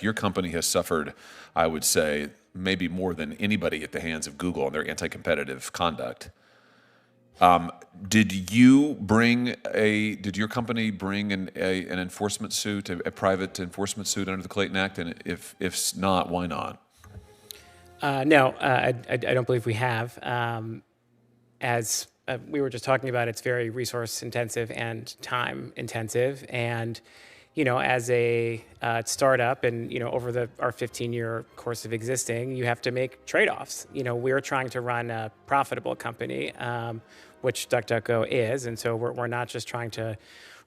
Your company has suffered, I would say, maybe more than anybody at the hands of Google and their anti-competitive conduct. Did your company bring an enforcement suit, a private enforcement suit under the Clayton Act? And if not, why not? No, I don't believe we have. As we were just talking about, it's very resource intensive and time intensive. And, as a startup and, over our 15-year course of existing, you have to make trade-offs. We're trying to run a profitable company, which DuckDuckGo is. And so we're not just trying to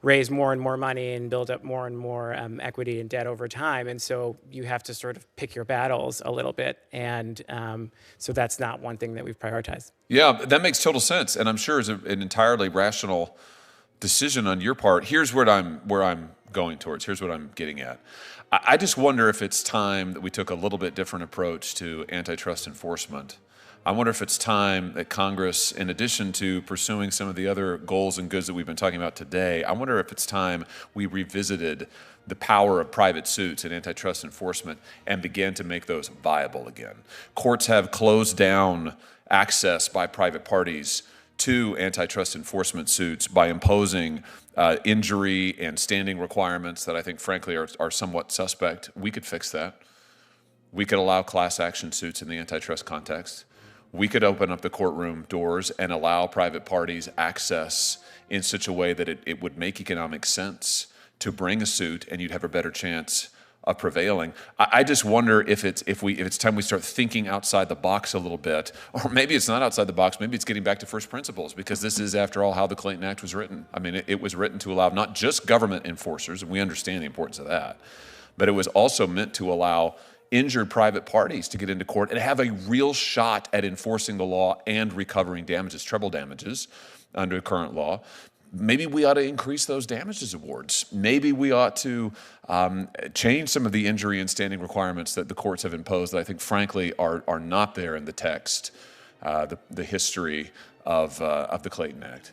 raise more and more money and build up more and more equity and debt over time. And so you have to sort of pick your battles a little bit. And so that's not one thing that we've prioritized. Yeah, that makes total sense. And I'm sure it's an entirely rational decision on your part. Here's where I'm going towards. Here's what I'm getting at. I just wonder if it's time that we took a little bit different approach to antitrust enforcement. I wonder if it's time that Congress, in addition to pursuing some of the other goals and goods that we've been talking about today, I wonder if it's time we revisited the power of private suits and antitrust enforcement and began to make those viable again. Courts have closed down access by private parties to antitrust enforcement suits by imposing injury and standing requirements that I think, frankly, are somewhat suspect. We could fix that. We could allow class action suits in the antitrust context. We could open up the courtroom doors and allow private parties access in such a way that it would make economic sense to bring a suit, and you'd have a better chance of prevailing. I just wonder if it's time we start thinking outside the box a little bit, or maybe it's not outside the box. Maybe it's getting back to first principles, because this is, after all, how the Clayton Act was written. I mean, it was written to allow not just government enforcers, and we understand the importance of that, but it was also meant to allow injured private parties to get into court and have a real shot at enforcing the law and recovering damages, treble damages under current law. Maybe we ought to increase those damages awards. Maybe we ought to change some of the injury and standing requirements that the courts have imposed that I think, frankly, are not there in the text, the history of the Clayton Act.